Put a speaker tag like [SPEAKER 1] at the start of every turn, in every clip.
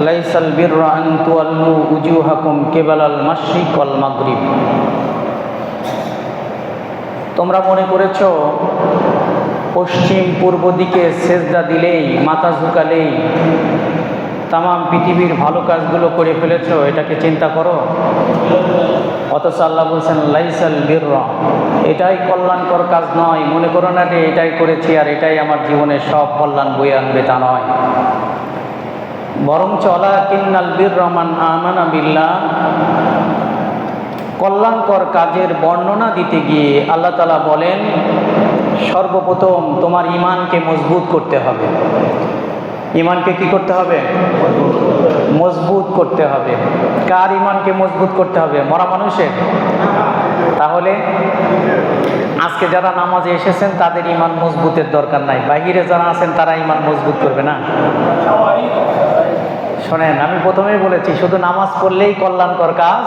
[SPEAKER 1] লাইসাল বিররা আন তুওয়াল্লু উজুহাকুম কিবালাল মাশরিক ওয়াল মাগরিব। তোমরা মনে করেছো পশ্চিম পূর্ব দিকে সেজদা দিলেই, মাথা ঝুঁকালেই তামাম পৃথিবীর ভালো কাজগুলো করে ফেলেছো, এটাকে চিন্তা করো। অথচ আল্লাহ বলছেন লাইসাল বিররা, এটাই কল্যাণকর কাজ নয়। মনে করো না যে এটাই করেছি আর এটাই আমার জীবনের সব কল্যাণ বয়ে আনবে, তা নয়। বরঞ্চ ওয়ালাকিন্নাল বিররা মান আমানা বিল্লাহ, কল্যাণকর কাজের বর্ণনা দিতে গিয়ে আল্লাহ তাআলা বলেন সর্বপ্রথম তোমার ঈমানকে মজবুত করতে হবে। ঈমানকে কি করতে হবে? মজবুত করতে হবে। কার ঈমানকে মজবুত করতে হবে? মরা মানুষের? তাহলে আজকে যারা নামাজে এসেছেন তাদের ঈমান মজবুতের দরকার নাই, বাহিরে যারা আছেন তারা ঈমান মজবুত করবে না। শোনেন, আমি প্রথমেই বলেছি শুধু নামাজ পড়লেই কল্যাণকর কাজ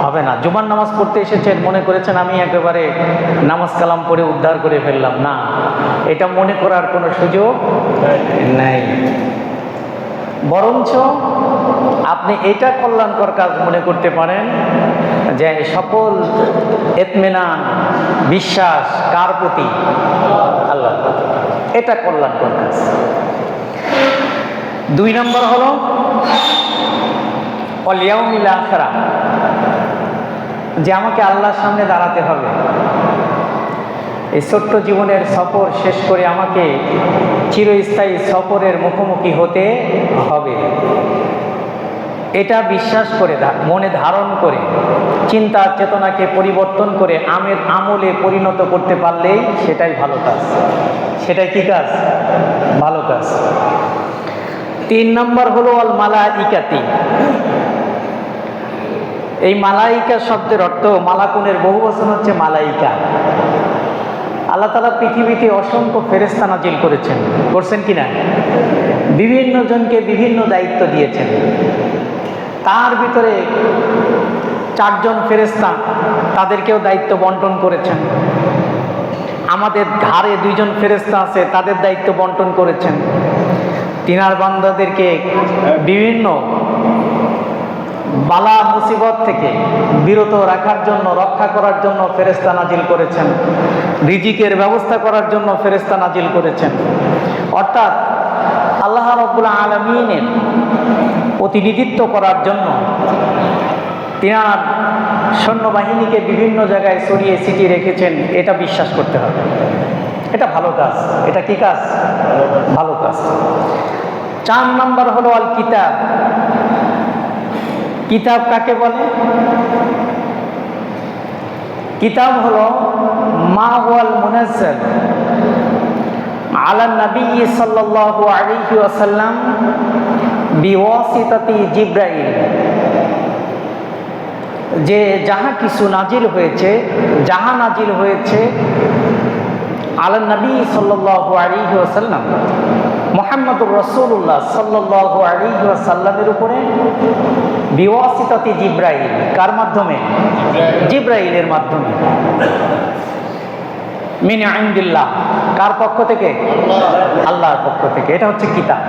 [SPEAKER 1] হবে না। জুমার নামাজ পড়তে এসেছেন, মনে করেছেন আমি একেবারে নামাজ কালাম পড়ে উদ্ধার করে ফেললাম, না, এটা মনে করার কোনো সুযোগ নেই। বরঞ্চ আপনি এটা কল্যাণকর কাজ মনে করতে পারেন যে সকল ইতমিনান, বিশ্বাস কার প্রতি? আল্লাহর প্রতি। এটা কল্যাণকর কাজ। 2 নম্বর হলো ওয়াল ইয়াউমিল আখিরা, যে আমাকে আল্লাহর সামনে দাঁড়াতে হবে। এই ছোট্ট জীবনের সফর শেষ করে আমাকে চিরস্থায়ী সফরের মুখোমুখি হতে হবে। এটা বিশ্বাস করে, মনে ধারণ করে, চিন্তা চেতনাকে পরিবর্তন করে আমলে পরিণত করতে পারলেই সেটাই ভালো কাজ। সেটাই কি কাজ? ভালো কাজ। 3 নম্বর হলো আল মালাইকাতি। এই মালাইকা শব্দের অর্থ, মালাকুনের বহুবচন হচ্ছে মালাইকা। আল্লাহ তাআলা পৃথিবীতে অসংখ্য ফেরেশতা নাজিল করছেন কিনা? বিভিন্ন জনকে বিভিন্ন দায়িত্ব দিয়েছেন। তার ভিতরে 4 জন ফেরেশতা, তাদেরকেও দায়িত্ব বন্টন করেছেন। আমাদের ঘাড়ে 2 জন ফেরেশতা আছে, তাদের দায়িত্ব বন্টন করেছেন। তিনার বান্দাদেরকে বিভিন্ন বালা মুসিবত থেকে বিরত রাখার জন্য, রক্ষা করার জন্য ফেরেশতা নাজিল করেছেন। রিজিকের ব্যবস্থা করার জন্য ফেরেশতা নাজিল করেছেন। অর্থাৎ আল্লাহ রাব্বুল আলামিনের প্রতিনিধিত্ব করার জন্য তিনার সৈন্যবাহিনীকে বিভিন্ন জায়গায় ছড়িয়ে ছিটিয়ে রেখেছেন। এটা বিশ্বাস করতে হবে। এটা ভালো কাজ। এটা কি কাজ? ভালো কাজ। 4 নম্বর হলো আল কিতাব। কিতাব কাকে বলে? কিতাব হলো মা হুয়াল মুনাজ্জাল আলা নবী সাল্লাল্লাহু আলাইহি ওয়াসাল্লাম বিওয়াসিতাতি জিবরাইল। যে যাহা কিছু নাজিল হয়েছে আলা নবী সাল্লাল্লাহু আলাইহি ওয়াসাল্লাম, মুহাম্মদুর রাসূলুল্লাহ সাল্লাল্লাহু আলাইহি ওয়াসাল্লামের উপরে বিওয়াসিতাতি জিবরাইল। কার মাধ্যমে? জিবরাইলের মাধ্যমে। মিন ইনদিল্লাহ, কার পক্ষ থেকে? আল্লাহর পক্ষ থেকে। এটা হচ্ছে কিতাব।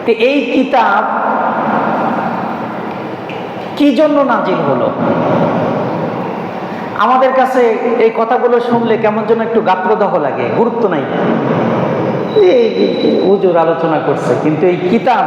[SPEAKER 1] তো এই কিতাব কি জন্য নাজিল হলো? আমাদের কাছে এই কথাগুলো শুনলে কেমন যেন একটু গাত্রদাহ লাগে, গুরুত্ব নাই। এই হুজুর আলোচনা করছে, কিন্তু এই কিতাব